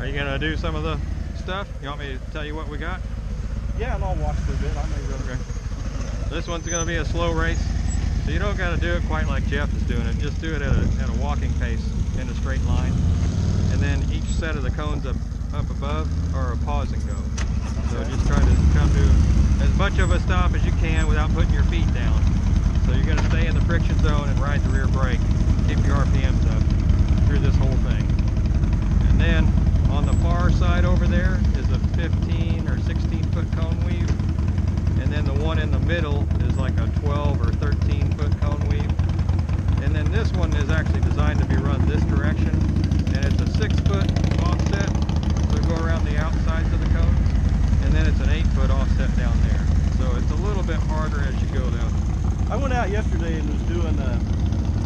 Are you gonna do some of the stuff? You want me to tell you what we got? Yeah, and I'll watch for a bit. I may run. Okay. This one's gonna be a slow race, so you don't gotta do it quite like Jeff is doing it. Just do it at a walking pace in a straight line, and then each set of the cones up above are a pause and go. So just try to come to as much of a stop as you can without putting your feet down. So you're gonna stay in the friction zone and ride the rear brake. Keep your RPMs up through this whole thing. And then on the far side over there is a 15 or 16 foot cone weave. And then the one in the middle is like a 12 or 13 foot cone weave. And then this one is actually designed to be run this direction. And it's a 6 foot offset to go around the outsides of the cones. And then it's an 8 foot offset down there. So it's a little bit harder as you go down. I went out yesterday and was doing,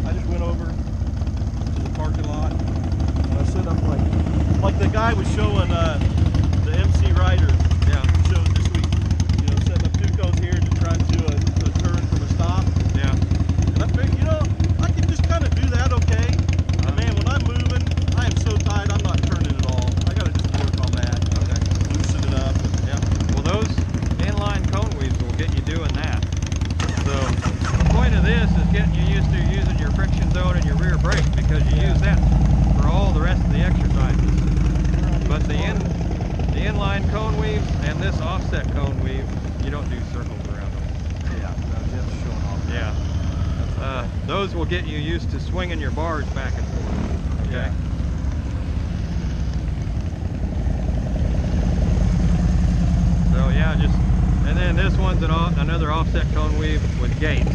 I just went over to the parking lot and I set up like the guy was showing the MC Rider shows this week. You know, setting up 2 cones here to try to do a turn from a stop. Yeah. And I figured, you know, I can just kind of do that okay. But man, when I'm moving, I am so tight, I'm not turning at all. I got to just work on that. Okay. Loosen it up. Yeah. Well, those inline cone weaves will get you doing that. So the point of this is getting you used to using your friction zone and your rear brake, because you use that for all the rest of the exercises. But the inline cone weaves and this offset cone weave, you don't do circles around them. Yeah, Jeff's showing off. Yeah. Those will get you used to swinging your bars back and forth. Okay. Yeah. So yeah, and then this one's another offset cone weave with gates.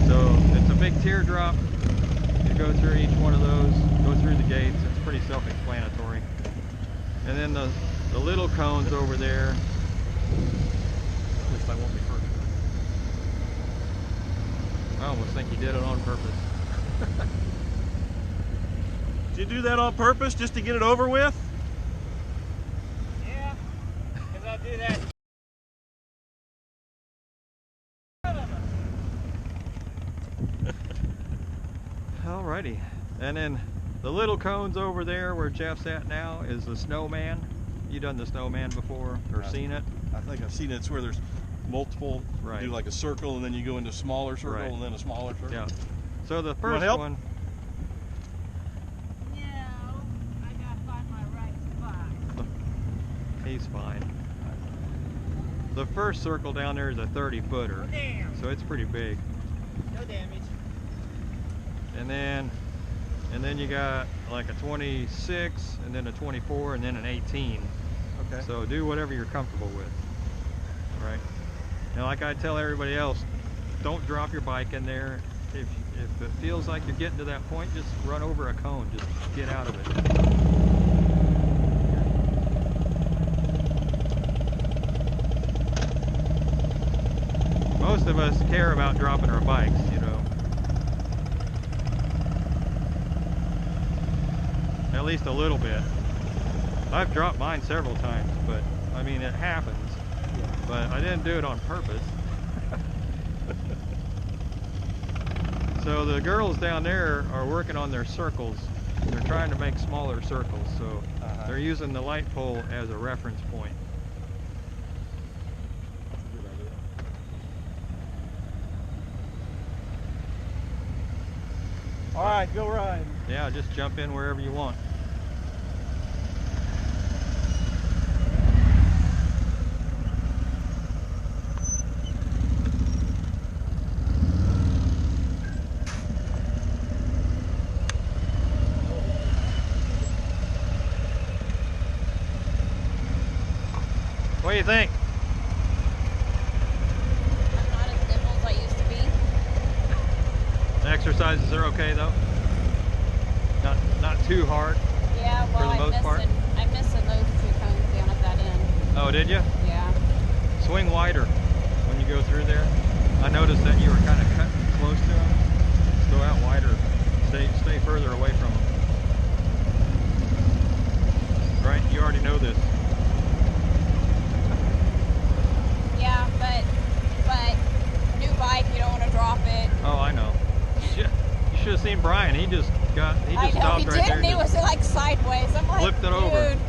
So it's a big teardrop. You go through each one of those, go through the gates. It's pretty self-explanatory. And then the little cones over there. At least I won't be hurt. I almost think you did it on purpose. Did you do that on purpose just to get it over with? Yeah, because I do that. Alrighty. And then the little cones over there where Jeff's at now is the snowman. You done the snowman before or seen it? I think I've seen it. It's where there's multiple, Right. do like a circle and then you go into a smaller circle Right. and then a smaller circle. Yeah. So the want first help? one, No, I gotta find my right spot. he's fine. The first circle down there is a 30 footer. Oh, damn. So it's pretty big. No damage. And then you got like a 26, and then a 24, and then an 18. Okay. So do whatever you're comfortable with, right? And like I tell everybody else, don't drop your bike in there. If it feels like you're getting to that point, just run over a cone. Just get out of it. Most of us care about dropping our bikes, you know. At least a little bit. I've dropped mine several times, but I mean, it happens. But I didn't do it on purpose. So the girls down there are working on their circles. They're trying to make smaller circles, so they're using the light pole as a reference point. That's a good idea. All right, go ride. Yeah, just jump in wherever you want. What do you think? I'm not as nimble as I used to be. The exercises are okay though? Not too hard? Yeah, well, For the most part? I'm missing those 2 cones down at that end. Oh, did you? Yeah. Swing wider when you go through there. I noticed that you were kind of cutting close to them. Just go out wider. Stay further away from them. Right? You already know this. Yeah, but new bike, you don't want to drop it. Oh, I know. You should have seen Brian. He just I know, stopped he right did, there. and it was like sideways. I'm like, Flipped it over. dude.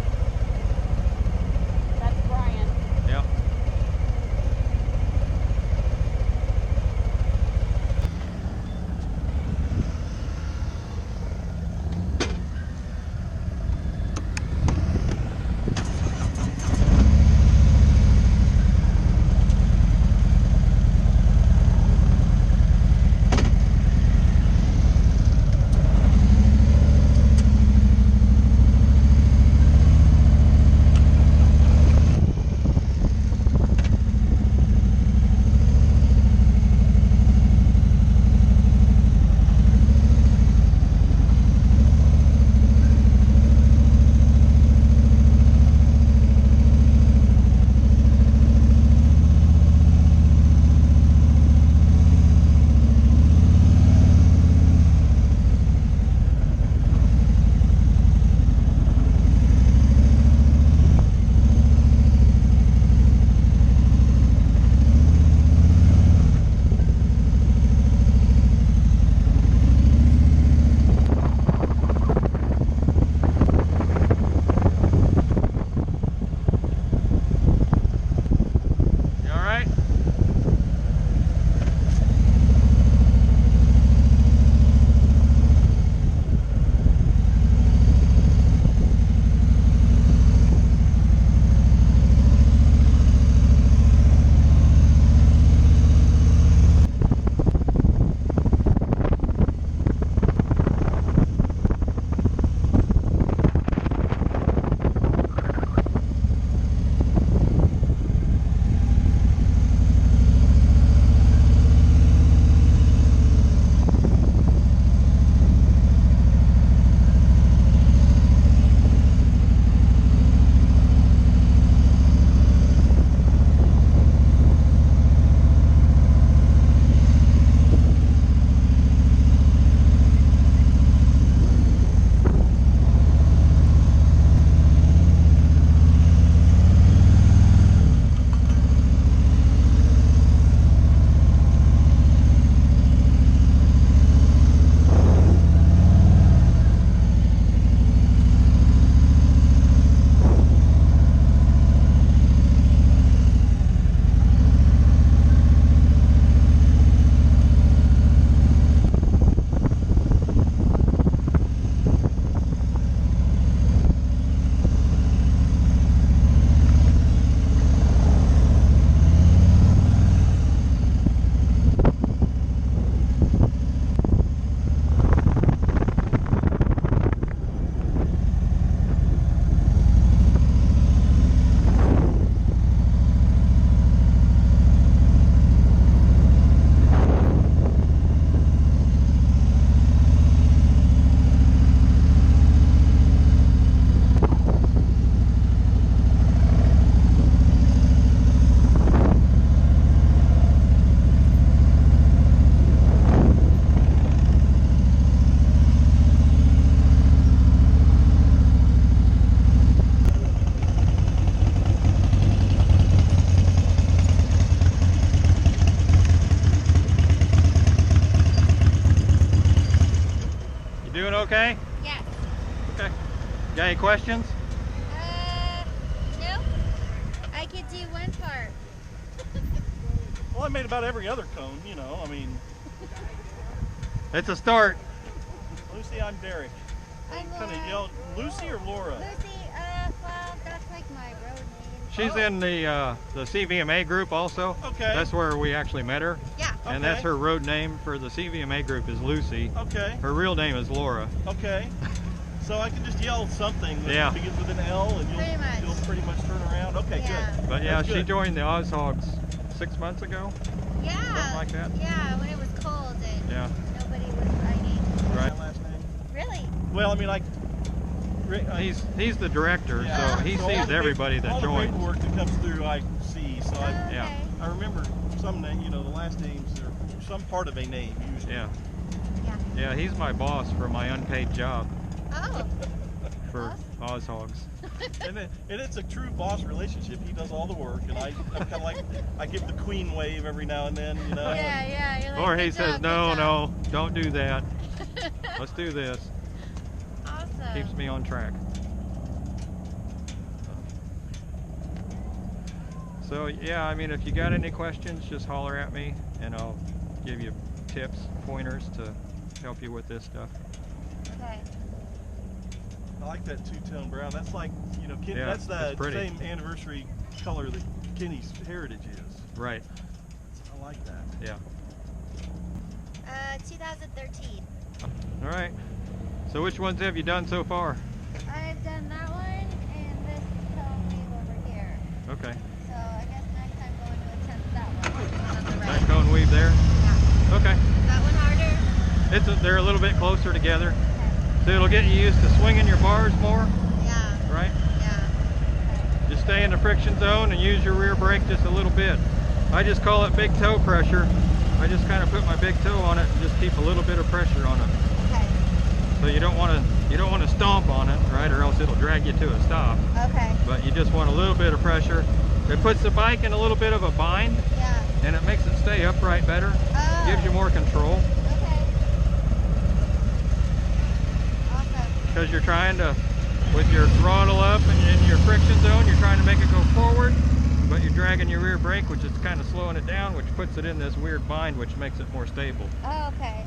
doing okay? Yes. Okay. Got any questions? No. I could do one part. Well, I made about every other cone, you know, I mean. It's a start. Lucy, I'm Derek. I'm Kind of Laura. yelled, Lucy or Laura? Lucy, well, that's like my road name. She's in the CVMA group also. Okay. That's where we actually met her. Yeah. And that's Okay. her road name for the CVMA group is Lucy. Okay, Her real name is Laura. okay. So I can just yell something that Yeah. begins with an L and Pretty much. you'll pretty much turn around. Okay, Yeah. good. But yeah, That's she good. joined the Oz Hogs 6 months ago. Yeah. Something like that. Yeah, when it was cold and Yeah. nobody was riding. Right. My last name? Really? Well, I mean, like, He's the director, yeah. so he all sees the everybody that all joins. the paperwork that comes through, I see. So Oh, okay. Yeah. I remember some name, you know, the last names are some part of a name usually. Yeah. Yeah. Yeah, he's my boss for my unpaid job Oh. for Oz Hogs. And it's a true boss relationship. He does all the work, and I'm kind of like, I give the queen wave every now and then, you know. Yeah, yeah. You're like, Or he good says, job, no, good job." no, don't do that. Let's do this. Awesome. Keeps me on track. So yeah, I mean, if you got any questions, just holler at me and I'll give you tips, pointers to help you with this stuff. Okay. I like that two-tone brown. That's like, you know, Yeah, that's the it's pretty. same anniversary color that Kenny's heritage is. Right, I like that. yeah. 2013. All right. So which ones have you done so far? I've done that one and this cone wave over here. Okay. So I guess next time going to attempt that one. The one on the That right. cone weave there? Yeah. Okay. That one harder? They're a little bit closer together. Okay. So it'll get you used to swinging your bars more, Yeah. right? Yeah. Just stay in the friction zone and use your rear brake just a little bit. I just call it big toe pressure. I just kind of put my big toe on it and just keep a little bit of pressure on it. Okay. So you don't want to stomp on it, right? Or else it'll drag you to a stop. Okay. But you just want a little bit of pressure. It puts the bike in a little bit of a bind Yeah. and it makes it stay upright better. Oh. Gives you more control Okay. Awesome. because you're trying to, with your throttle up and in your friction zone, you're trying to make it go forward, but you're dragging your rear brake, which is kind of slowing it down, which puts it in this weird bind, which makes it more stable. Oh, okay.